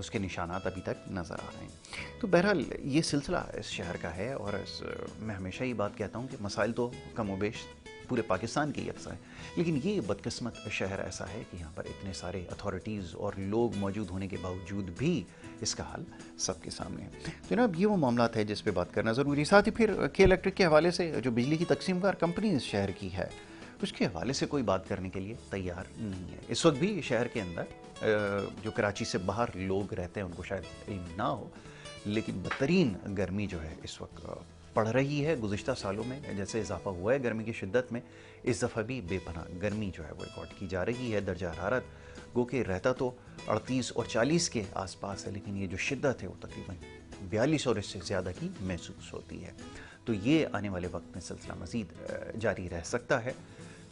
اس کے نشانات ابھی تک نظر آ رہے ہیں. تو بہرحال یہ سلسلہ اس شہر کا ہے اور میں ہمیشہ یہ بات کہتا ہوں کہ مسائل تو کم و بیش پورے پاکستان کے یکساں ہیں, لیکن یہ بدقسمت شہر ایسا ہے کہ یہاں پر اتنے سارے اتھارٹیز اور لوگ موجود ہونے کے باوجود بھی اس کا حل سب کے سامنے ہے. جناب یہ وہ معاملات ہے جس پہ بات کرنا ضروری. ساتھ ہی پھر کے الیکٹرک کے حوالے سے جو بجلی کی تقسیم کار کمپنی اس شہر کی ہے اس کے حوالے سے کوئی بات کرنے کے لیے تیار نہیں ہے. اس وقت بھی شہر کے اندر جو کراچی سے باہر لوگ رہتے ہیں ان کو شاید علم نہ ہو, لیکن بدترین گرمی جو ہے اس وقت پڑ رہی ہے. گزشتہ سالوں میں جیسے اضافہ ہوا ہے گرمی کی شدت میں, اس دفعہ بھی بے پناہ گرمی جو ہے وہ ریکارڈ کی جا رہی ہے. درجہ حرارت گو کہ رہتا تو 38 اور 40 کے آس پاس ہے, لیکن یہ جو شدت ہے وہ تقریباً 42 اور اس سے زیادہ کی محسوس ہوتی ہے. تو یہ آنے والے وقت میں سلسلہ مزید جاری رہ سکتا ہے.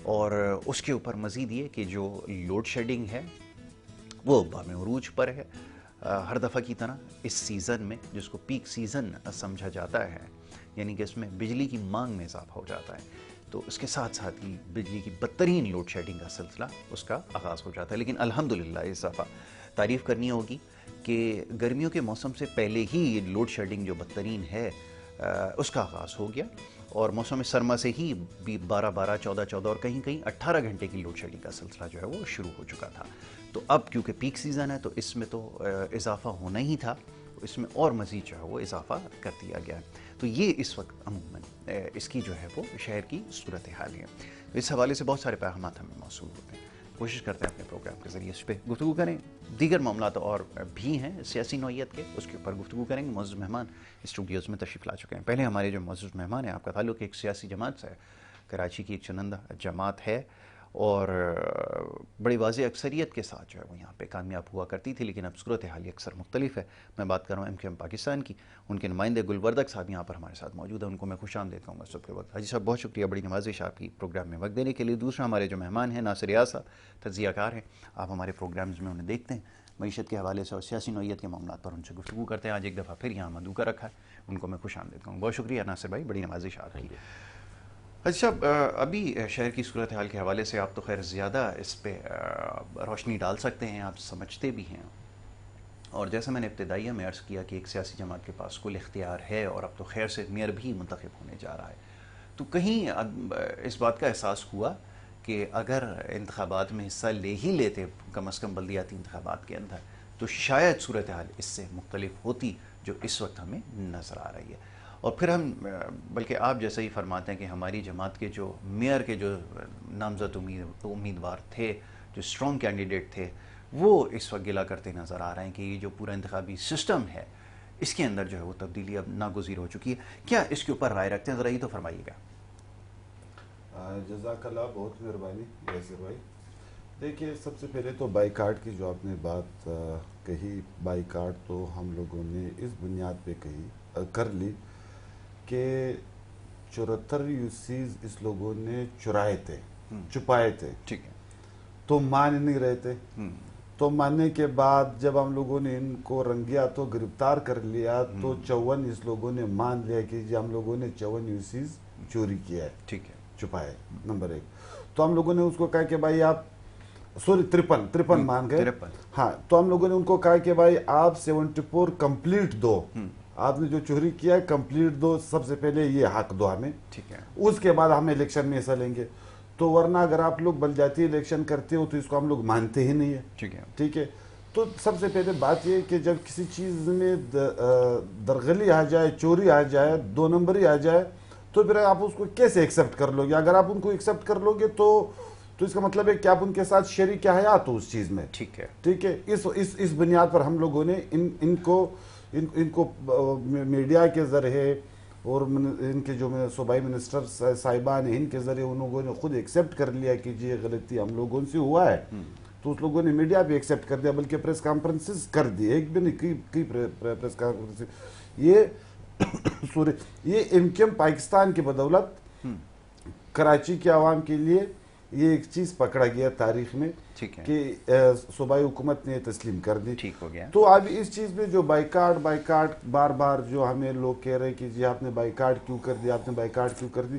اور اس کے اوپر مزید یہ کہ جو لوڈ شیڈنگ ہے وہ بام عروج پر ہے. ہر دفعہ کی طرح اس سیزن میں جس کو پیک سیزن سمجھا جاتا ہے, یعنی کہ اس میں بجلی کی مانگ میں اضافہ ہو جاتا ہے, تو اس کے ساتھ ساتھ ہی بجلی کی بدترین لوڈ شیڈنگ کا سلسلہ اس کا آغاز ہو جاتا ہے. لیکن الحمدللہ اس دفعہ تعریف کرنی ہوگی کہ گرمیوں کے موسم سے پہلے ہی یہ لوڈ شیڈنگ جو بدترین ہے اس کا آغاز ہو گیا, اور موسم سرما سے ہی 12 14 اور کہیں کہیں 18 گھنٹے کی لوڈ شیڈنگ کا سلسلہ جو ہے وہ شروع ہو چکا تھا. تو اب کیونکہ پیک سیزن ہے تو اس میں تو اضافہ ہونا ہی تھا, اس میں اور مزید جو ہے وہ اضافہ کر دیا گیا ہے. تو یہ اس وقت عموماً اس کی جو ہے وہ شہر کی صورتحال ہے. اس حوالے سے بہت سارے پیغامات ہمیں موصول ہوتے ہیں. کوشش کرتے ہیں اپنے پروگرام کے ذریعے اس پہ گفتگو کریں. دیگر معاملات اور بھی ہیں سیاسی نوعیت کے, اس کے اوپر گفتگو کریں گے. معزز مہمان اسٹوڈیوز میں تشریف لا چکے ہیں. پہلے ہمارے جو معزز مہمان ہیں, آپ کا تعلق ایک سیاسی جماعت سے ہے, کراچی کی ایک چنندہ جماعت ہے اور بڑی واضح اکثریت کے ساتھ جو ہے وہ یہاں پہ کامیاب ہوا کرتی تھی, لیکن اب صورتحال اکثر مختلف ہے. میں بات کر رہا ہوں MQM پاکستان کی. ان کے نمائندے گلوردک صاحب یہاں پر ہمارے ساتھ موجود ہیں, ان کو میں خوش آمدید کہوں گا صبح کے وقت. حاجی صاحب بہت شکریہ, بڑی نوازش آپ کی پروگرام میں وقت دینے کے لیے. دوسرا ہمارے جو مہمان ہیں ناصر ریاض صاحب, تجزیہ کار ہیں, آپ ہمارے پروگرامز میں انہیں دیکھتے ہیں, معیشت کے حوالے سے اور سیاسی نوعیت کے معاملات پر ان سے گفتگو کرتے ہیں. آج ایک دفعہ پھر یہاں مدعو کا رکھا ہے, ان کو میں خوش آمدید کہوں. بہت شکریہ ناصر بھائی, بڑی نوازش آپ کی. اچھا, ابھی شہر کی صورتحال کے حوالے سے آپ تو خیر زیادہ اس پہ روشنی ڈال سکتے ہیں, آپ سمجھتے بھی ہیں, اور جیسا میں نے ابتدائیہ میں عرض کیا کہ ایک سیاسی جماعت کے پاس کل اختیار ہے اور اب تو خیر سے میئر بھی منتخب ہونے جا رہا ہے. تو کہیں اس بات کا احساس ہوا کہ اگر انتخابات میں حصہ لے ہی لیتے کم از کم بلدیاتی انتخابات کے اندر, تو شاید صورتحال اس سے مختلف ہوتی جو اس وقت ہمیں نظر آ رہی ہے. اور پھر ہم بلکہ آپ جیسا ہی فرماتے ہیں کہ ہماری جماعت کے جو میئر کے جو نامزد امیدوار تھے, جو اسٹرانگ کینڈیڈیٹ تھے, وہ اس وقت گلا کرتے نظر آ رہے ہیں کہ یہ جو پورا انتخابی سسٹم ہے اس کے اندر جو ہے وہ تبدیلی اب ناگزیر ہو چکی ہے. کیا اس کے اوپر رائے رکھتے ہیں, ذرا یہ تو فرمائیے گا. جزاک اللہ, بہت مہربانی یاسر بھائی. دیکھیے, سب سے پہلے تو بائی کاٹ کی جو آپ نے بات کہی, بائی کاٹ تو ہم لوگوں نے اس بنیاد پہ کر لی کہ 74 یوسیز اس لوگوں نے چرائے تھے, چھپائے تھے. ٹھیک ہے, تو مان نہیں رہے تھے. تو ماننے کے بعد جب ہم لوگوں نے ان کو رنگیا تو گرفتار کر لیا, تو 54 اس لوگوں نے مان لیا کہ جی ہم لوگوں نے 54 یوسیز چوری کیا ہے, ٹھیک ہے, چھپائے. نمبر 1. تو ہم لوگوں نے اس کو کہا کہ بھائی آپ, سوری 53 مان گئے. ہاں, تو ہم لوگوں نے ان کو کہا کہ بھائی آپ 74 کمپلیٹ دو, آپ نے جو چوری کیا ہے کمپلیٹ دو, سب سے پہلے یہ حق دو ہمیں, ٹھیک ہے, اس کے بعد ہم الیکشن میں حصہ لیں گے. تو ورنہ اگر آپ لوگ بلدیاتی الیکشن کرتے ہو تو اس کو ہم لوگ مانتے ہی نہیں ہے. ٹھیک ہے, ٹھیک ہے. تو سب سے پہلے بات یہ کہ جب کسی چیز میں درغلی آ جائے, چوری آ جائے, 2 نمبری آ جائے, تو پھر آپ اس کو کیسے ایکسیپٹ کر لو گے؟ اگر آپ ان کو ایکسیپٹ کر لو گے تو اس کا مطلب ہے کہ آپ ان کے ساتھ شریک حیات ہو اس چیز میں. ٹھیک ہے, ٹھیک ہے. اس بنیاد پر ہم لوگوں نے ان کو میڈیا کے ذریعے اور ان کے جو صوبائی منسٹر صاحبان ہیں ان کے ذریعے ان لوگوں نے خود ایکسیپٹ کر لیا کہ جی یہ غلطی ہم لوگوں سے ہوا ہے. تو اس لوگوں نے میڈیا بھی ایکسیپٹ کر دیا, بلکہ پریس کانفرنسز کر دی, ایک بھی نہیں, کئی پریس کانفرنس. یہ MQM پاکستان کی بدولت کراچی کے عوام کے لیے یہ ایک چیز پکڑا گیا تاریخ میں کہ صوبائی حکومت نے تسلیم کر دی. ٹھیک ہو گیا. تو اب اس چیز میں جو بائیکاٹ بار بار جو ہمیں لوگ کہہ رہے ہیں کہ جی آپ نے بائیکاٹ کیوں کر دی, آپ نے بائیکاٹ کیوں کر دی,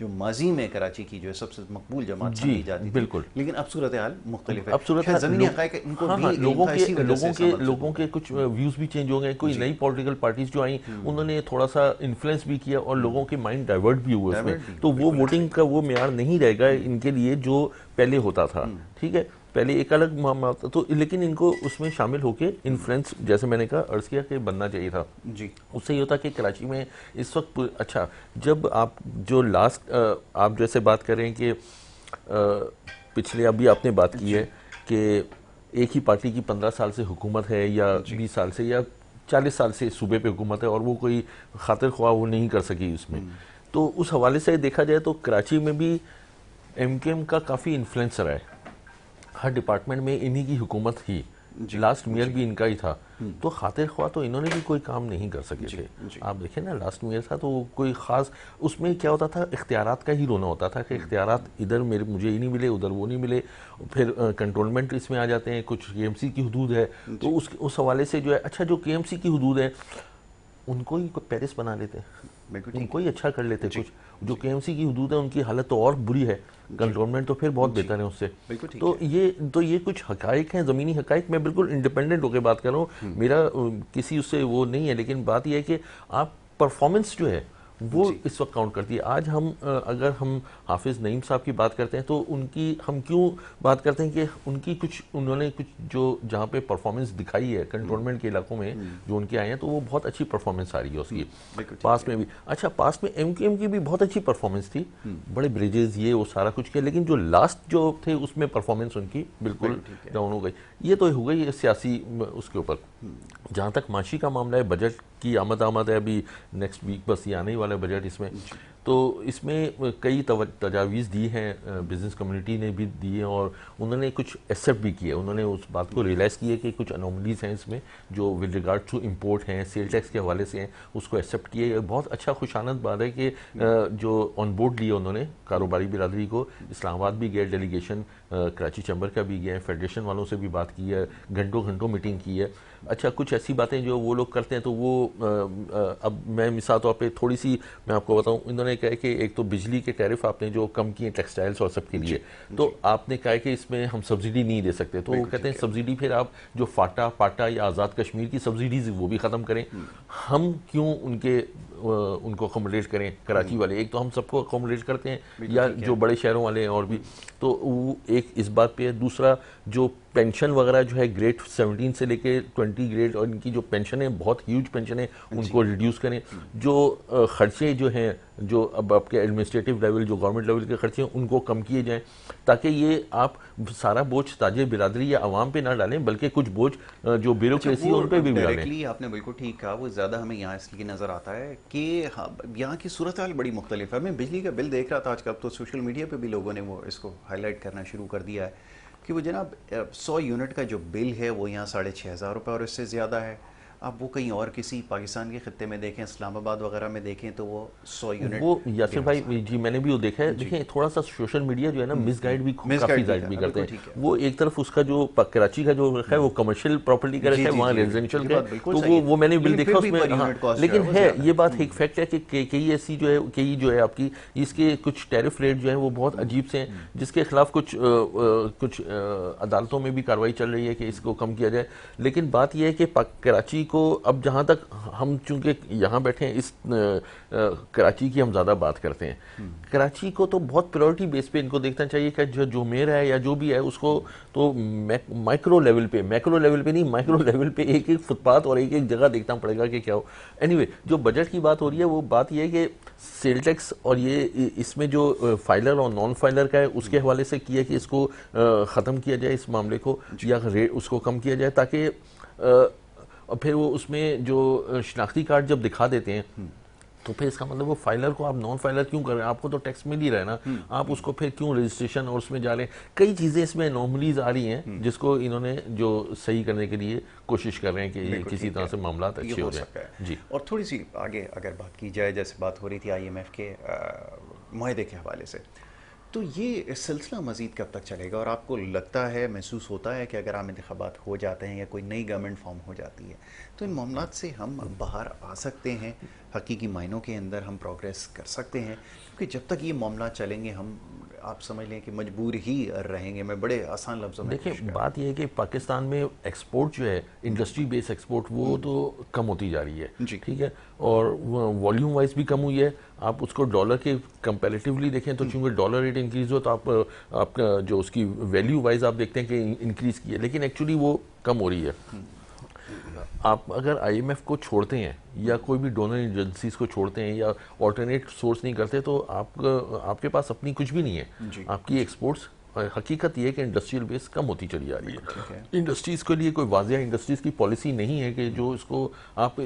جو ماضی میں کراچی کی جو ہے سب سے مقبول جماعت سمجھی جاتی تھی، بالکل، لیکن اب صورتحال مختلف ہے. اب صورتحال زمینی حقائق ان کو بھی لوگوں کے کچھ ویوز بھی چینج ہو گئے. کوئی نئی پولیٹیکل پارٹیز جو آئیں انہوں نے تھوڑا سا انفلوئنس بھی کیا اور لوگوں کے مائنڈ ڈائیورٹ بھی ہوئے اس میں. تو وہ ووٹنگ کا وہ معیار نہیں رہے گا ان کے لیے جو پہلے ہوتا تھا. ٹھیک ہے، پہلے ایک الگ معاملہ تھا تو، لیکن ان کو اس میں شامل ہو کے انفلوئنس جیسے میں نے کہا عرض کیا کہ بننا چاہیے تھا. جی اس سے یہ ہوتا کہ کراچی میں اس وقت اچھا جب آپ جو لاسٹ آپ جیسے بات کریں کہ پچھلے ابھی آپ نے بات کی ہے کہ ایک ہی پارٹی کی 15 سال سے حکومت ہے یا 20 سال سے یا 40 سال سے صوبے پہ حکومت ہے اور وہ کوئی خاطر خواہ وہ نہیں کر سکی اس میں. تو اس حوالے سے دیکھا جائے تو کراچی میں بھی ایم کیو ایم کا کافی انفلوئنس رہا ہے. ہر ڈپارٹمنٹ میں انہی کی حکومت تھی. لاسٹ میئر بھی ان کا ہی تھا. تو خاطر خواہ تو انہوں نے بھی کوئی کام نہیں کر سکے تھے. آپ دیکھیں نا لاسٹ میئر تھا تو کوئی خاص اس میں کیا ہوتا تھا، اختیارات کا ہی رونا ہوتا تھا کہ اختیارات ادھر مجھے ہی نہیں ملے، ادھر وہ نہیں ملے. پھر کنٹرولمنٹ اس میں آ جاتے ہیں، کچھ کے ایم سی کی حدود ہے تو اس حوالے سے جو ہے اچھا جو کے ایم سی کی حدود ہے ان کو ہی پیرس بنا لیتے، ان کو ہی اچھا کر لیتے. کچھ جو کے ایم سی کی حدود ہے ان کی حالت تو اور بری ہے، کنٹرولمنٹ تو پھر بہت بہتر ہے اس سے. تو یہ کچھ حقائق ہیں، زمینی حقائق. میں بالکل انڈیپینڈنٹ ہو کے بات کر رہا ہوں، میرا کسی اس سے وہ نہیں ہے، لیکن بات یہ ہے کہ آپ پرفارمنس جو ہے وہ اس وقت کاؤنٹ کرتی ہے. آج ہم اگر ہم حافظ نعیم صاحب کی بات کرتے ہیں تو ان کی ہم کیوں بات کرتے ہیں کہ ان کی انہوں نے کچھ جو جہاں پہ پرفارمنس دکھائی ہے کنٹرولمنٹ کے علاقوں میں جو ان کے آئے ہیں تو وہ بہت اچھی پرفارمنس آ رہی ہے اس کی. پاس میں بھی اچھا، پاس میں ایم کیو ایم کی بھی بہت اچھی پرفارمنس تھی، بڑے بریجز یہ وہ سارا کچھ کیا، لیکن جو لاسٹ جو تھے اس میں پرفارمنس ان کی بالکل ڈاؤن ہو گئی. یہ تو ہو گئی سیاسی اس کے اوپر. جہاں تک معاشی کا معاملہ ہے، بجٹ کی آمد ہے ابھی نیکسٹ ویک بس یہ آنے ہی والا ہے بجٹ. اس میں تو اس میں کئی تجاویز دی ہیں، بزنس کمیونٹی نے بھی دی ہیں اور انہوں نے کچھ ایکسیپٹ بھی کیے. انہوں نے اس بات کو ریئلائز کی ہے کہ کچھ انوملیز ہیں اس میں جو ود ریگارڈ ٹو امپورٹ ہیں، سیل ٹیکس کے حوالے سے ہیں، اس کو ایکسیپٹ کیے. بہت اچھا خوشامد بات ہے کہ جو آن بورڈ لیا انہوں نے کاروباری برادری کو. اسلام آباد بھی گئے ڈیلیگیشن، کراچی چیمبر کا بھی گیا، فیڈریشن والوں سے بھی بات کی ہے، گھنٹوں میٹنگ کی ہے. اچھا کچھ ایسی باتیں جو وہ لوگ کرتے ہیں تو وہ اب میں مثال طور پہ تھوڑی سی میں آپ کو بتاؤں. انہوں نے کہا کہ ایک تو بجلی کے ٹیرف آپ نے جو کم کیے ٹیکسٹائلز اور سب کے لیے، تو آپ نے کہا کہ اس میں ہم سبسڈی نہیں دے سکتے. تو وہ کہتے ہیں سبسڈی پھر آپ جو پاٹا یا آزاد کشمیر کی سبسڈیز وہ بھی ختم کریں. ہم کیوں ان کو اکوموڈیٹ کریں کراچی والے؟ ایک تو ہم سب کو اکوموڈیٹ کرتے ہیں یا جو بڑے شہروں والے ہیں اور بھی. تو وہ ایک اس بات پہ ہے. دوسرا جو پینشن وغیرہ جو ہے گریڈ 17 سے لے کے 20 گریڈ اور ان کی جو پینشنیں بہت ہیوج پینشنیں ان کو ریڈیوس کریں. جو خرچے جو ہیں جو اب آپ کے ایڈمنسٹریٹو لیول جو گورنمنٹ لیول کے خرچے ہیں ان کو کم کیے جائیں تاکہ یہ آپ سارا بوجھ تاجر برادری یا عوام پہ نہ ڈالیں بلکہ کچھ بوجھ جو بیوروکریسی ان پہ بھی ڈالیں. آپ نے بالکل ٹھیک کہا. وہ زیادہ ہمیں یہاں اس لیے نظر آتا ہے کہ یہاں کی صورتحال بڑی مختلف ہے. میں بجلی کا بل دیکھ رہا تھا آج کل تو سوشل میڈیا پہ بھی لوگوں نے وہ اس کو ہائی لائٹ کرنا شروع کر دیا ہے کہ وہ جناب 100 یونٹ کا جو بل ہے وہ یہاں 6,500 روپے اور اس سے زیادہ ہے. اب وہ کہیں اور کسی پاکستان کے خطے میں دیکھیں، اسلام آباد وغیرہ میں دیکھیں تو وہ 100 یونٹ. وہ یاسر بھائی جی میں نے بھی وہ دیکھا ہے. دیکھیں تھوڑا سا سوشل میڈیا جو ہے نا مس گائیڈ بھی کافی زائد بھی کرتے ہیں. وہ ایک طرف اس کا جو کراچی کا جو ہے وہ کمرشل پراپرٹی کا ہے، وہاں ریزیڈینشیل کا ہے تو وہ میں نے بل دیکھا اس میں. لیکن ہے یہ بات ایک فیکٹ ہے کہ کئی ایسی جو ہے آپ کی اس کے کچھ ٹیرف ریٹ جو ہیں وہ بہت عجیب سے ہیں جس کے خلاف کچھ عدالتوں میں بھی کارروائی چل رہی ہے کہ اس کو کم کیا جائے. لیکن بات یہ ہے کہ کراچی کو اب جہاں تک ہم چونکہ یہاں بیٹھے ہیں اس کراچی کی ہم زیادہ بات کرتے ہیں، کراچی کو تو بہت پریورٹی بیس پہ ان کو دیکھنا چاہیے کہ جو میئر ہے یا جو بھی ہے اس کو تو مائکرو لیول پہ نہیں مائکرو لیول پہ ایک فٹ پاتھ اور ایک جگہ دیکھنا پڑے گا کہ کیا ہو. اینی جو بجٹ کی بات ہو رہی ہے وہ بات یہ ہے کہ سیل ٹیکس اور یہ اس میں جو فائلر اور نان فائلر کا ہے اس کے حوالے سے کیا کہ اس کو ختم کیا جائے اس معاملے کو یا اس کو کم کیا جائے تاکہ اور پھر وہ اس میں جو شناختی کارڈ جب دکھا دیتے ہیں تو پھر اس کا مطلب وہ فائلر کو آپ نان فائلر کیوں کر رہے ہیں؟ آپ کو تو ٹیکس مل ہی رہا ہے نا، آپ اس کو پھر کیوں رجسٹریشن اور اس میں جا رہے ہیں؟ کئی چیزیں اس میں انوملیز آ رہی ہیں جس کو انہوں نے جو صحیح کرنے کے لیے کوشش کر رہے ہیں کہ یہ کسی طرح سے معاملات اچھے ہو جائیں. جی اور تھوڑی سی آگے اگر بات کی جائے جیسے بات ہو رہی تھی IMF کے معاہدے کے حوالے سے، تو یہ سلسلہ مزید کب تک چلے گا، اور آپ کو لگتا ہے، محسوس ہوتا ہے کہ اگر عام انتخابات ہو جاتے ہیں یا کوئی نئی گورنمنٹ فارم ہو جاتی ہے تو ان معاملات سے ہم باہر آ سکتے ہیں، حقیقی معنوں کے اندر ہم پروگریس کر سکتے ہیں؟ کیونکہ جب تک یہ معاملات چلیں گے ہم، آپ سمجھ لیں کہ مجبور ہی رہیں گے. میں بڑے آسان لفظوں میں دیکھیں بات یہ ہے کہ پاکستان میں ایکسپورٹ جو ہے انڈسٹری بیس ایکسپورٹ وہ تو کم ہوتی جا رہی ہے، ٹھیک ہے، اور والیوم وائز بھی کم ہوئی ہے. آپ اس کو ڈالر کے کمپیریٹیولی دیکھیں تو چونکہ ڈالر ریٹ انکریز ہو تو آپ کا جو اس کی ویلیو وائز آپ دیکھتے ہیں کہ انکریز کی ہے، لیکن ایکچولی وہ کم ہو رہی ہے. آپ اگر آئی ایم ایف کو چھوڑتے ہیں یا کوئی بھی ڈونر ایجنسیز کو چھوڑتے ہیں یا آلٹرنیٹ سورس نہیں کرتے تو آپ کے پاس اپنی کچھ بھی نہیں ہے. آپ کی ایکسپورٹس، حقیقت یہ ہے کہ انڈسٹریل بیس کم ہوتی چلی جا رہی ہے. انڈسٹریز کے لیے کوئی واضح انڈسٹریز کی پالیسی نہیں ہے کہ جو اس کو آپ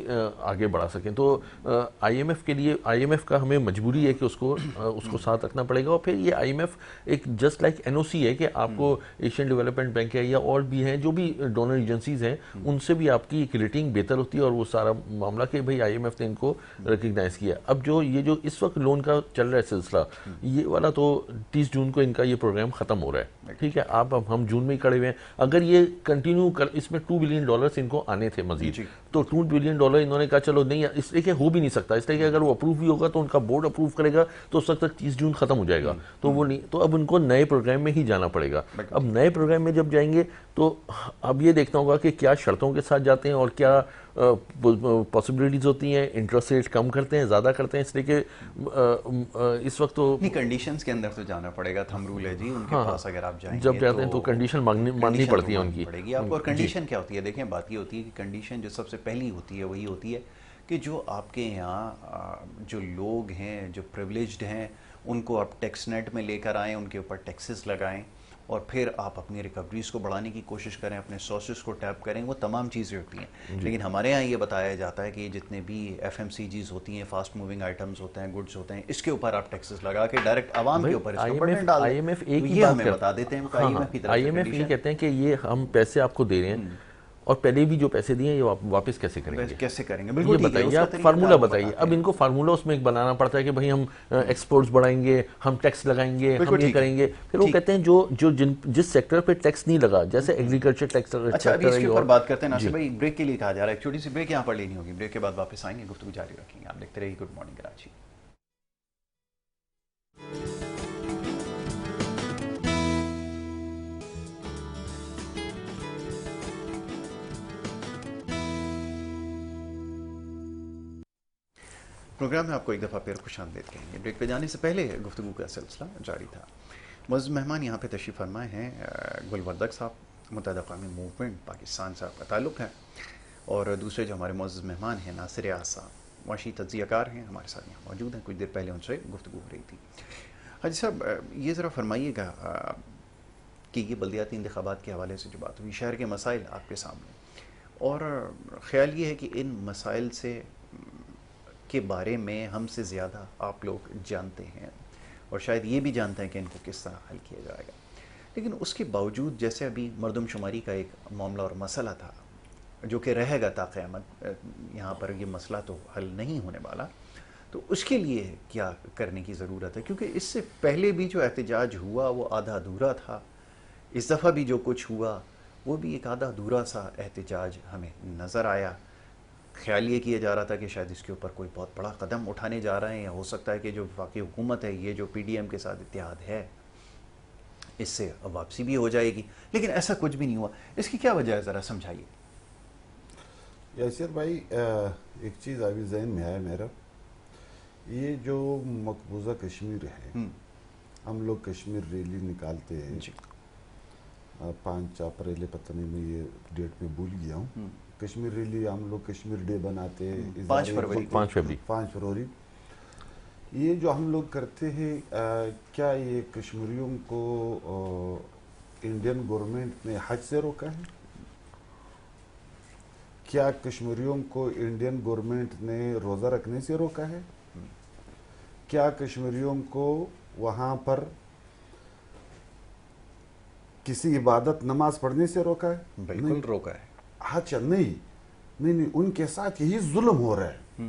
آگے بڑھا سکیں. تو آئی ایم ایف کے لیے، آئی ایم ایف کا ہمیں مجبوری ہے کہ اس کو ساتھ رکھنا پڑے گا. اور پھر یہ آئی ایم ایف ایک جسٹ لائک این او سی ہے کہ آپ کو ایشین ڈیولپمنٹ بینک ہے یا اور بھی ہیں جو بھی ڈونر ایجنسیز ہیں ان سے بھی آپ کی ایک ریٹنگ بہتر ہوتی ہے، اور وہ سارا معاملہ کہ بھئی آئی ایم ایف نے ان کو ریکگنائز کیا. اب یہ جو اس وقت لون کا چل رہا ہے سلسلہ، یہ والا تو 30 جون کو ان کا یہ پروگرام ختم ہو رہا ہے، ٹھیک ہے. اب ہم جون میں ہی کھڑے ہوئے ہیں. اگر یہ کنٹینیو اس میں $2 بلین ان کو آنے تھے مزید، تو $2 بلین انہوں نے کہا چلو نہیں، اس لیے کہ ہو بھی نہیں سکتا، اس لیے کہ اگر وہ اپروو بھی ہوگا تو ان کا بورڈ اپروو کرے گا تو اس وقت تک 30 جون ختم ہو جائے گا. تو وہ نہیں، تو اب ان کو نئے پروگرام میں ہی جانا پڑے گا. اب نئے پروگرام میں جب جائیں گے تو اب یہ دیکھنا ہوگا کہ کیا شرطوں کے ساتھ جاتے ہیں اور کیا پاسبلٹیز ہوتی ہیں. انٹرسٹ ریٹ کم کرتے ہیں، زیادہ کرتے ہیں، اس لیے کہ اس وقت تو کنڈیشنز کے اندر تو جانا پڑے گا. تھم رول ہے جی ان کے پاس، اگر آپ جائیں گے جب جاتے ہیں تو کنڈیشن ماننی پڑتی ہے ان کی. پڑے گی آپ کو. اور کنڈیشن کیا ہوتی ہے؟ دیکھیں بات یہ ہوتی ہے کہ کنڈیشن جو سب سے پہلی ہوتی ہے وہی ہوتی ہے کہ جو آپ کے یہاں جو لوگ ہیں جو پریولیجڈ ہیں ان کو آپ ٹیکس نیٹ میں لے کر آئیں، ان کے اوپر ٹیکسز لگائیں، اور پھر آپ اپنی ریکوریز کو بڑھانے کی کوشش کریں، اپنے سورسز کو ٹیپ کریں. وہ تمام چیزیں ہوتی ہیں. لیکن ہمارے یہاں یہ بتایا جاتا ہے کہ جتنے بھی ایف ایم سی جیز ہوتی ہیں، فاسٹ موونگ آئٹمز ہوتے ہیں، گڈس ہوتے ہیں، اس کے اوپر آپ ٹیکسز لگا کے ڈائریکٹ عوام کے اوپر اس کو برڈن ڈال دیں. آئی ایم ایف ایک ہی یہ ہمیں بتا دیتے ہیں. آئی ایم ایف یہ کہتے ہیں کہ یہ ہم پیسے آپ کو دے رہے ہیں اور پہلے بھی جو پیسے دیے ہیں یہ واپس کیسے کریں گے، کیسے کریں گے. یہ بتائیے، آپ فارمولا بتائیے. اب ان کو فارمولا اس میں ایک بنانا پڑتا ہے کہ بھئی ہم ایکسپورٹس بڑھائیں گے، ہم ٹیکس لگائیں گے، ہم یہ کریں گے. پھر وہ کہتے ہیں جو جس سیکٹر پہ ٹیکس نہیں لگا، جیسے ایگریکلچر ٹیکس. اچھا ابھی اس کے اوپر بات کرتے ہیں. ناصر بھائی بریک کے لیے کہا جا رہا ہے، ایک چھوٹی سی بریک یہاں پر لینی ہوگی. بریک کے بعد واپس آئیں گے، گفتگو جاری رکھیں گے. آپ دیکھتے رہیے گڈ مارننگ کراچی. پروگرام میں آپ کو ایک دفعہ پھر خوش آمدید کہیں گے. بریک پہ جانے سے پہلے گفتگو کا سلسلہ جاری تھا. معزز مہمان یہاں پہ تشریف فرمائے ہیں گل وردگ صاحب، متحدہ اقوامی موومنٹ پاکستان سے آپ کا تعلق ہے، اور دوسرے جو ہمارے معزز مہمان ہیں ناصر ریاض صاحب، معاشی تجزیہ کار ہیں، ہمارے ساتھ یہاں موجود ہیں. کچھ دیر پہلے ان سے گفتگو ہو رہی تھی. حاجی صاحب یہ ذرا فرمائیے گا کہ یہ بلدیاتی انتخابات کے حوالے سے جو بات ہوئی، شہر کے مسائل آپ کے سامنے، اور خیال یہ ہے کہ ان مسائل سے کے بارے میں ہم سے زیادہ آپ لوگ جانتے ہیں، اور شاید یہ بھی جانتے ہیں کہ ان کو کس طرح حل کیا جائے گا. لیکن اس کے باوجود جیسے ابھی مردم شماری کا ایک معاملہ اور مسئلہ تھا جو کہ رہے گا تا قیامت، یہاں پر یہ مسئلہ تو حل نہیں ہونے والا، تو اس کے لیے کیا کرنے کی ضرورت ہے؟ کیونکہ اس سے پہلے بھی جو احتجاج ہوا وہ آدھا ادھورا تھا. اس دفعہ بھی جو کچھ ہوا وہ بھی ایک آدھا ادھورا سا احتجاج ہمیں نظر آیا. خیال یہ کیا جا رہا تھا کہ شاید اس کے اوپر کوئی بہت بڑا قدم اٹھانے جا رہے ہیں، یا ہو سکتا ہے کہ جو وفاقی حکومت ہے، یہ جو پی ڈی ایم کے ساتھ اتحاد ہے، اس سے واپسی بھی ہو جائے گی. لیکن ایسا کچھ بھی نہیں ہوا. اس کی کیا وجہ ہے، ذرا سمجھائیے. یاسر بھائی ایک چیز ابھی ذہن میں آیا میرا، یہ جو مقبوضہ کشمیر ہے، ہم لوگ کشمیر ریلی نکالتے ہیں 5 اپریل، پتہ نہیں میں یہ ڈیٹ میں بھول گیا ہوں. کشمیر ریلی ہم لوگ کشمیر ڈے بناتے ہیں 5 فروری. یہ جو ہم لوگ کرتے ہیں، کیا یہ کشمیریوں کو انڈین گورنمنٹ نے حج سے روکا ہے؟ کیا کشمیریوں کو انڈین گورنمنٹ نے روزہ رکھنے سے روکا ہے؟ کیا کشمیریوں کو وہاں پر کسی عبادت نماز پڑھنے سے روکا ہے؟ بالکل روکا ہے. اچھا نہیں، ان کے ساتھ یہی ظلم ہو رہا ہے.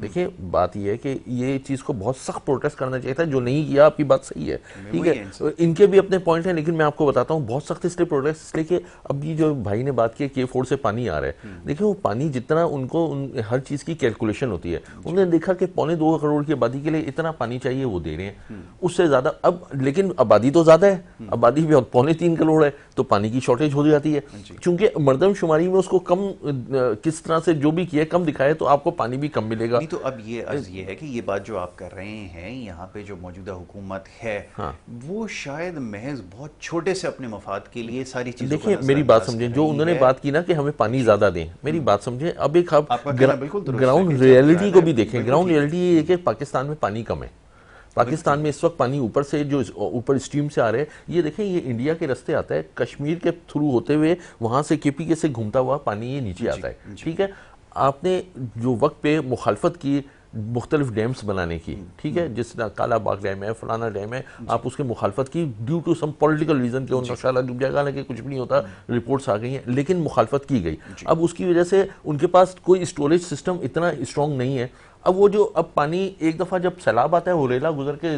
دیکھیں بات یہ ہے کہ یہ چیز کو بہت سخت پروٹیسٹ کرنا چاہیے تھا, جو نہیں کیا آپ کی بات صحیح ہے, ٹھیک ہے, ان کے بھی اپنے پوائنٹ ہیں, لیکن میں آپ کو بتاتا ہوں بہت سخت اس لیے پروٹیسٹ, اس لیے کہ اب یہ جو بھائی نے بات کی K4 سے پانی آ رہا ہے, دیکھیں وہ پانی جتنا ان کو ہر چیز کی کیلکولیشن ہوتی ہے, انہوں نے دیکھا کہ 2.25 کروڑ کی آبادی کے لیے اتنا پانی چاہیے, وہ دے رہے ہیں اس سے زیادہ, اب لیکن آبادی تو زیادہ ہے, آبادی بھی 3.25 کروڑ ہے, تو پانی کی شارٹیج ہو جاتی ہے, چونکہ مردم شماری میں اس کو کم کس طرح سے جو بھی کیا کم دکھائے تو آپ کو پانی بھی کم ملے گا. نہیں تو اب یہ عرض یہ ہے کہ یہ بات جو آپ کر رہے ہیں, یہاں پہ جو موجودہ حکومت ہے وہ شاید محض بہت چھوٹے سے اپنے مفاد کے لیے ساری چیزوں کو دیکھیں میری بات سمجھیں, جو انہوں نے بات کی نا کہ ہمیں پانی زیادہ دیں, میری بات سمجھیں, اب ایک گراؤنڈ ریئلٹی کو بھی دیکھیں. گراؤنڈ ریئلٹی یہ ہے کہ پاکستان میں پانی کم ہے, پاکستان میں اس وقت پانی اوپر سے جو اوپر اسٹریم سے آ رہے ہیں, یہ دیکھیں یہ انڈیا کے رستے آتا ہے, کشمیر کے تھرو ہوتے ہوئے وہاں سے KPK سے گھومتا ہوا پانی یہ نیچے آتا ہے, ٹھیک ہے. آپ نے جو وقت پہ مخالفت کی مختلف ڈیمز بنانے کی, ٹھیک ہے, جس طرح کالا باغ ڈیم ہے, فلانا ڈیم ہے, آپ اس کے مخالفت کی due to some political reason کہ انشاء اللہ ڈوب جائے گا, کہ کچھ بھی نہیں ہوتا, رپورٹس آ گئی ہیں, لیکن مخالفت کی گئی. اب اس کی وجہ سے ان کے پاس کوئی اسٹوریج سسٹم اتنا اسٹرانگ نہیں ہے. اب وہ جو اب پانی ایک دفعہ جب سیلاب آتا ہے وہ ریلا گزر کے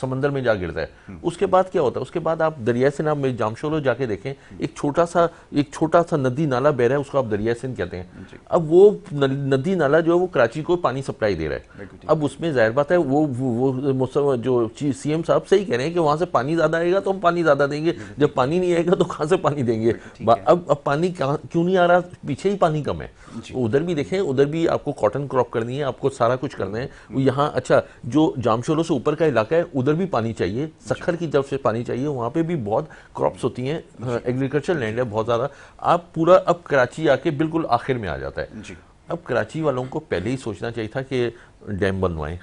سمندر میں جا گرتا ہے, اس کے بعد کیا ہوتا ہے, اس کے بعد آپ دریائے سندھ میں جامشورو جا کے دیکھیں, ایک چھوٹا سا ندی نالا بہ رہا ہے, اس کو آپ دریائے سندھ کہتے ہیں. اب وہ ندی نالا جو ہے وہ کراچی کو پانی سپلائی دے رہا ہے. اب اس میں ظاہر بات ہے وہ جو CM صاحب صحیح کہہ رہے ہیں کہ وہاں سے پانی زیادہ آئے گا تو ہم پانی زیادہ دیں گے, جب پانی نہیں آئے گا تو کہاں سے پانی دیں گے. اب پانی کیوں نہیں آ رہا, پیچھے ہی پانی کم ہے. ادھر بھی دیکھیں, ادھر بھی آپ کو کاٹن کراپ کرنی ہے, آپ کو سارا کچھ کرنا ہے. یہاں اچھا جو جامشورو سے اوپر کا علاقہ ہے ادھر بھی پانی چاہیے, سکھر کی طرف سے پانی چاہیے, وہاں پہ بھی بہت کراپس ہوتی ہیں, ایگریکلچر لینڈ ہے بہت زیادہ. آپ پورا اب کراچی آ کے بالکل آخر میں آ جاتا ہے. اب کراچی والوں کو پہلے ہی سوچنا چاہیے تھا کہ ڈیم بنوائیں,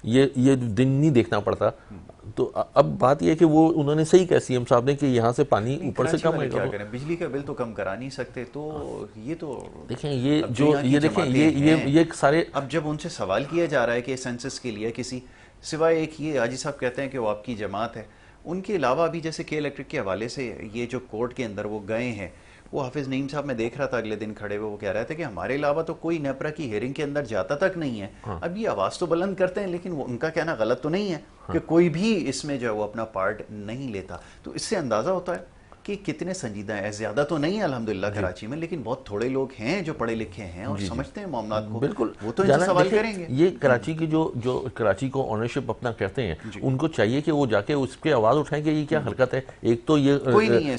یہ دن نہیں دیکھنا پڑتا. تو اب بات یہ ہے کہ وہ انہوں نے صحیح کہا CM صاحب نے کہ یہاں سے پانی اوپر سے کم آئے گا, بجلی کا بل تو کم کرا نہیں سکتے, تو یہ تو دیکھیں یہ دیکھیں یہ سارے, اب جب ان سے سوال کیا جا رہا ہے کہ سینسس کے لیے کسی سوائے ایک یہ حاجی صاحب کہتے ہیں کہ وہ آپ کی جماعت ہے, ان کے علاوہ بھی جیسے کے الیکٹرک کے حوالے سے یہ جو کورٹ کے اندر وہ گئے ہیں, وہ حافظ نعیم صاحب میں دیکھ رہا تھا اگلے دن کھڑے ہوئے, وہ کہہ رہے تھے کہ ہمارے علاوہ تو کوئی نیپرا کی ہیئرنگ کے اندر جاتا تک نہیں ہے. اب یہ آواز تو بلند کرتے ہیں, لیکن وہ ان کا کہنا غلط تو نہیں ہے کہ کوئی بھی اس میں جو ہے وہ اپنا پارٹ نہیں لیتا. تو اس سے اندازہ ہوتا ہے کہ کتنے سنجیدہ ہیں. زیادہ تو نہیں ہے الحمدللہ کراچی میں, لیکن بہت تھوڑے لوگ ہیں جو پڑھے لکھے ہیں اور سمجھتے ہیں معاملات کو. بالکل, وہ تو ان سے سوال کریں گے. یہ کراچی کی جو کراچی کو اونرشپ اپنا کہتے ہیں, ان کو چاہیے کہ وہ جا کے اس پہ آواز اٹھائیں کہ یہ کیا حرکت ہے. ایک تو یہ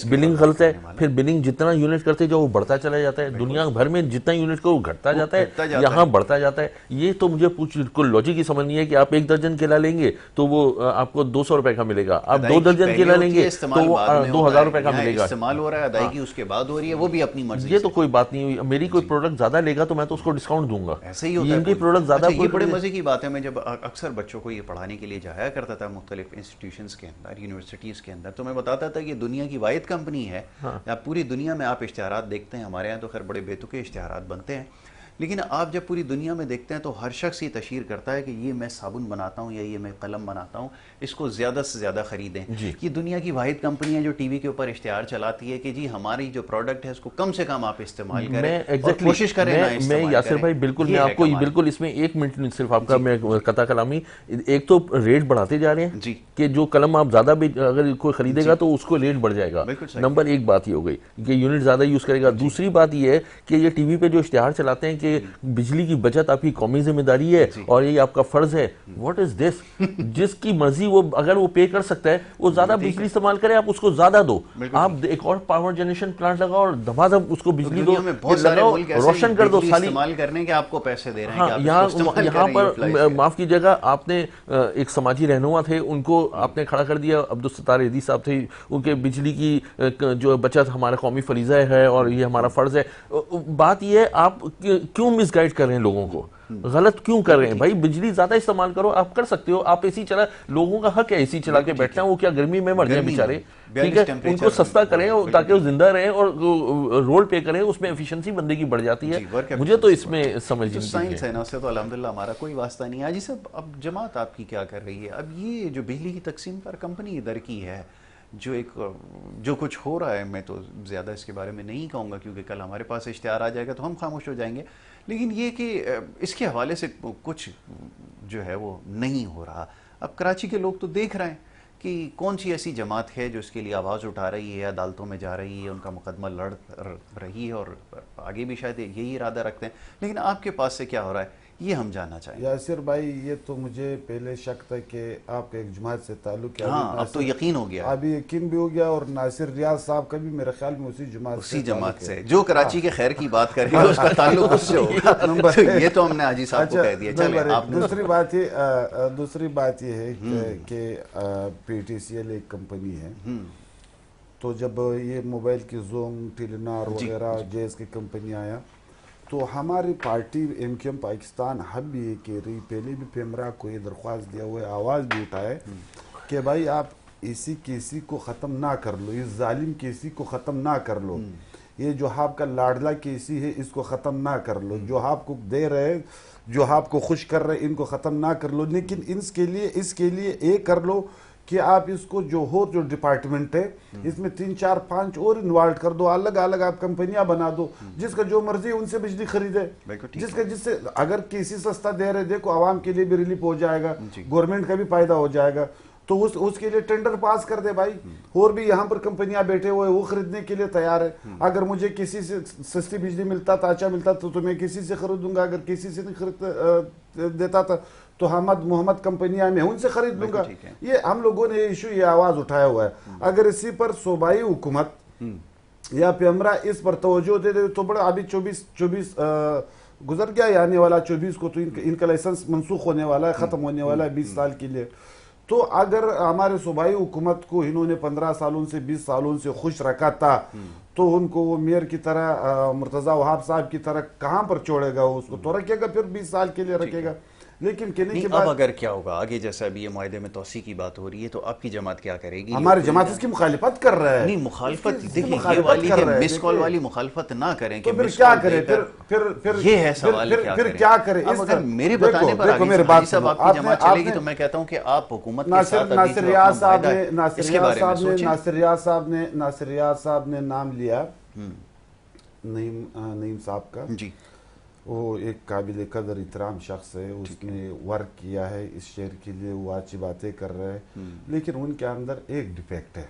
بلنگ غلط ہے, پھر بلنگ جتنا یونٹ کرتے جو وہ بڑھتا چلا جاتا ہے, دنیا بھر میں جتنا یونٹ کو وہ گھٹتا جاتا ہے, یہاں بڑھتا جاتا ہے. یہ تو مجھے بالکل لاجک ہی سمجھ نہیں ہے کہ آپ 1 درجن کیلا لیں گے تو وہ آپ کو 200 روپے کا ملے گا, آپ 2 درجن کیلا لیں گے تو وہ 2000 روپے کا ملے گا. استعمال ہو رہا ہے, ادائیگی اس کے بعد ہو رہی ہے, وہ بھی اپنی مرضی. یہ تو کوئی بات نہیں ہوئی, میری کوئی پروڈکٹ زیادہ لے گا تو میں تو اس کو ڈسکاؤنٹ دوں گا. ایسے ہی ہوتا ہے. ان کی پروڈکٹ زیادہ. یہ بڑے مزے کی بات ہے. میں جب اکثر بچوں کو یہ پڑھانے کے لیے جایا کرتا تھا مختلف انسٹیٹیوشنز کے اندر, یونیورسٹیز کے اندر, تو میں بتاتا تھا کہ دنیا کی واحد کمپنی ہے. پوری دنیا میں آپ اشتہارات دیکھتے ہیں, ہمارے یہاں تو خیر بڑے بیتوکے اشتہارات بنتے ہیں, لیکن آپ جب پوری دنیا میں دیکھتے ہیں تو ہر شخص یہ تشہیر کرتا ہے کہ یہ میں صابن بناتا ہوں یا یہ میں قلم بناتا ہوں, اس کو زیادہ سے زیادہ خریدیں. یہ دنیا کی واحد کمپنی ہے جو ٹی وی کے اوپر اشتہار چلاتی ہے کہ جی ہماری جو پروڈکٹ ہے اس کو کم سے کم آپ استعمال کریں اور کوشش کریں نہ استعمال کریں. میں یاسر بھائی بالکل, میں آپ کو بالکل اس میں 1 منٹ صرف آپ کا میں قطع کلامی. ایک تو ریٹ بڑھاتے جا رہے ہیں کہ جو قلم آپ زیادہ اگر کوئی خریدے گا تو اس کو ریٹ بڑھ جائے گا. نمبر 1 بات یہ ہو گئی کہ یونٹ زیادہ یوز کرے گا. دوسری بات یہ ہے کہ یہ ٹی وی پہ جو اشتہار چلاتے ہیں کہ بجلی کی بچت آپ کی قومی ذمہ داری ہے اور یہ آپ کا فرض ہے. واٹ از دس؟ جس کی مرضی وہ اگر وہ پے کر سکتا ہے وہ زیادہ بجلی استعمال کرے, آپ اس کو زیادہ دو. آپ ایک اور پاور جنریشن پلانٹ لگاؤ اور دھمادھم اس کو بجلی دو, روشن کر دو. سالی استعمال کرنے کے آپ کو پیسے دے رہے ہیں. یہاں پر معاف کیجیے گا, آپ نے ایک سماجی رہنما تھے, ان کو آپ نے کھڑا کر دیا, عبدالستار ایدھی صاحب تھے, ان کے بجلی کی جو بچت ہمارا قومی فریضہ ہے اور یہ ہمارا فرض ہے. بات یہ ہے آپ کیوں مس گائڈ کر رہے ہیں لوگوں کو, غلط کیوں کر رہے ہیں بھائی؟ بجلی زیادہ استعمال کرو, آپ کر سکتے ہو, آپ اے سی چلا, لوگوں کا حق ہے اے سی چلا کے بیٹھنا, وہ کیا گرمی میں مر جائیں بیچارے, ٹھیک ہے, ان کو سستا کریں تاکہ وہ زندہ رہیں اور رول پے کریں, اس میں ایفیشنسی بندے کی بڑھ جاتی ہے. مجھے تو اس میں سمجھ نہیں سائنس ہے نا, اس سے تو الحمدللہ ہمارا کوئی واسطہ نہیں ہے. جی صاحب, اب جماعت آپ کی کیا کر رہی ہے؟ اب یہ جو بجلی کی تقسیم پر کمپنی ادھر کی ہے, جو کچھ ہو رہا ہے, میں تو زیادہ اس کے بارے میں نہیں کہوں گا کیونکہ کل ہمارے پاس اشتہار آ جائے گا تو ہم خاموش ہو جائیں گے, لیکن یہ کہ اس کے حوالے سے کچھ جو ہے وہ نہیں ہو رہا. اب کراچی کے لوگ تو دیکھ رہے ہیں کہ کون سی ایسی جماعت ہے جو اس کے لیے آواز اٹھا رہی ہے, عدالتوں میں جا رہی ہے, ان کا مقدمہ لڑ رہی ہے, اور آگے بھی شاید یہی ارادہ رکھتے ہیں. لیکن آپ کے پاس سے کیا ہو رہا ہے یہ ہم جاننا چاہیں. یاسر بھائی, یہ تو مجھے پہلے شک تھا کہ آپ کا ایک جماعت سے تعلق ہے. ہاں, اب تو یقین ہو گیا, ابھی یقین بھی ہو گیا, اور ناصر ریاض صاحب کا بھی میرے خیال میں اسی جماعت سے جو کراچی کے خیر کی بات کرے گا اس کا تعلق اس سے ہوگا. یہ تو ہم نے حاجی صاحب کو کہہ دیا. چلیں آپ. دوسری بات یہ ہے کہ پی ٹی سی ایل ایک کمپنی ہے, تو جب یہ موبائل کی زوم, ٹیلینار وغیرہ جیز کی کمپنی آیا تو ہماری party M Q M Pakistan ہم بھی یہ کہہ رہی, پہلے بھی پیمرا کو یہ درخواست دیا ہوا ہے, آواز بھی اٹھائے کہ بھائی آپ اسی کیسی کو ختم نہ کر لو, اس ظالم کیسی کو ختم نہ کر لو, یہ جو آپ کا لاڈلا کیسی ہے اس کو ختم نہ کر لو, جو آپ کو دے رہے, جو آپ کو خوش کر رہے ان کو ختم نہ کر لو, لیکن اس کے لیے ایک کر لو کہ آپ اس کو جو ڈپارٹمنٹ ہے اس میں 3 4 5 اور انوالو کر دو, الگ الگ آپ کمپنیاں بنا دو, جس کا جو مرضی ان سے بجلی خریدے, جس سے اگر کسی سستا دے رہے, دیکھو عوام کے لیے بھی ریلیف ہو جائے گا, گورنمنٹ کا بھی فائدہ ہو جائے گا, تو اس کے لیے ٹینڈر پاس کر دے بھائی. اور بھی یہاں پر کمپنیاں بیٹھے ہوئے وہ خریدنے کے لیے تیار ہے. اگر مجھے کسی سے سستی بجلی ملتا تھا, اچھا ملتا تو میں کسی سے خریدوں گا, اگر کسی سے نہیں خرید دیتا تھا تو محمد کمپنیاں میں ان سے خرید لوں گا. یہ ہم لوگوں نے یہ آواز اٹھایا ہوا ہے. اگر اسی پر صوبائی حکومت یا پیمرا اس پر توجہ دے دے تو بڑا, ابھی 24 گزر گیا, آنے والا 24 کو تو ان کا لائسنس منسوخ ہونے والا ہے, ختم ہونے والا ہے 20 سال کے لیے. تو اگر ہمارے صوبائی حکومت کو انہوں نے 15 سالوں سے 20 سالوں سے خوش رکھا تھا تو ان کو وہ میئر کی طرح, مرتضی وہاب صاحب کی طرح کہاں پر چھوڑے گا, اس کو تو رکھے گا پھر 20 سال کے لیے رکھے گا. لیکن کہنے کے بعد اب اگر کیا ہوگا آگے, جیسا ابھی یہ معاہدے میں توسیع کی بات ہو رہی ہے, تو آپ کی جماعت کیا کرے گی؟ ہماری جماعت اس کی مخالفت کر رہا ہے. نہیں, مخالفت دیکھیں یہ والی ہے, مس کال والی مخالفت نہ کریں کہ پھر کیا کرے, پھر یہ ہے سوال, پھر کیا کرے. اب اگر میرے بتانے پر حاجی صاحب آپ کی جماعت چلے گی تو میں کہتا ہوں کہ آپ حکومت کے ساتھ ناصر ریاض صاحب نے نام لیا نعیم صاحب کا. جی, وہ ایک قابل قدر احترام شخص ہے, اس نے ورک کیا ہے اس شہر کے لیے, وہ اچھی باتیں کر رہے ہیں, لیکن ان کے اندر ایک ڈیفیکٹ ہے.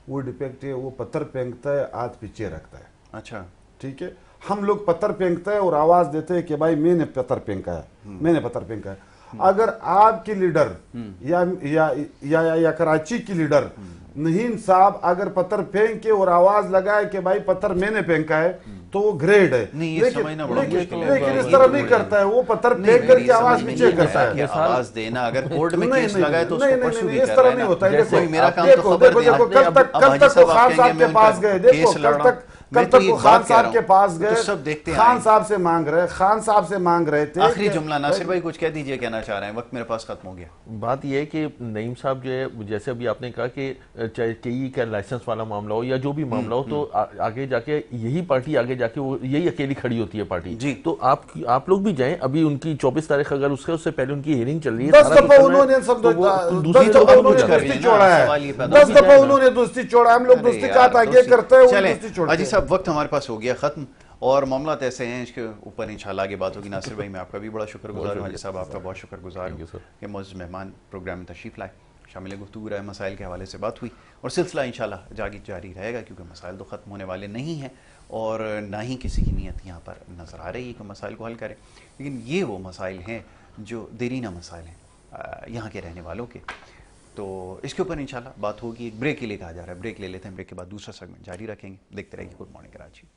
وہ ڈیفیکٹ ہے, وہ پتھر پھینکتا ہے, ہاتھ پیچھے رکھتا ہے. اچھا ٹھیک ہے, ہم لوگ پتھر پھینکتے ہیں اور آواز دیتے ہیں کہ بھائی میں نے پتھر پھینکا ہے, میں نے پتھر پھینکا ہے. اگر آپ کی لیڈر یا کراچی کی لیڈر نہیم صاحب اگر پتھر پھینک کے اور آواز لگائے کہ بھائی پتھر میں نے پھینکا ہے تو وہ گریڈ ہے, لیکن اس طرح نہیں کرتا ہے. وہ پتھر پھینک کر کے آواز پیچھے کرتا ہے. آواز دینا اگر کورٹ میں کیس لگائے تو نہیں, اس طرح نہیں ہوتا ہے. دیکھو کل تک وہ خان صاحب کے پاس گئے, دیکھو کل تک وہ خان صاحب کے پاس گئے, خان صاحب سے مانگ رہے تھے. آخری جملہ ناصر بھائی کچھ کہہ دیجئے, کہنا چاہ رہے ہیں, وقت میرے پاس ختم ہو گیا. بات یہ ہے کہ نعیم صاحب جو ہے, جیسے ابھی آپ نے کہا کہ چاہے ٹی کا لائسنس والا معاملہ ہو یا جو بھی معاملہ ہو, تو آگے جا کے یہی پارٹی آگے جا کے وہ یہی اکیلی کھڑی ہوتی ہے پارٹی. تو آپ لوگ بھی جائیں, ابھی ان کی 24 تاریخ اگر اس سے پہلے ان کی ہیئرنگ چل رہی ہے, 10 دفعہ انہوں نے دوستی چھوڑا, ہم لوگ دوستی کا آگے کرتے ہیں, وہ دوستی چھوڑتے ہیں. حاجی صاحب وقت ہمارے پاس ہو گیا ختم, اور معاملات ایسے ہیں اس کے اوپر انشاءاللہ آگے بات ہوگی. ناصر بھائی میں آپ کا بھی بڑا شکر گزار ہوں, حاجی صاحب آپ کا بہت شکر گزار ہوں کہ معزز مہمان پروگرام میں تشریف لائے, شامل گفتگو رہے, مسائل کے حوالے سے بات ہوئی, اور سلسلہ انشاءاللہ جاری رہے گا, کیونکہ مسائل تو ختم ہونے والے نہیں ہیں اور نہ ہی کسی کی نیت یہاں پر نظر آ رہی ہے کہ مسائل کو حل کرے. لیکن یہ وہ مسائل ہیں جو دیرینہ مسائل ہیں یہاں کے رہنے والوں کے, تو اس کے اوپر انشاءاللہ بات ہوگی. ایک بریک کے لیے کہا جا رہا ہے, بریک لے لیتے ہیں, بریک کے بعد دوسرا سیگمنٹ جاری رکھیں گے. دیکھتے رہیے گڈ مارننگ کراچی.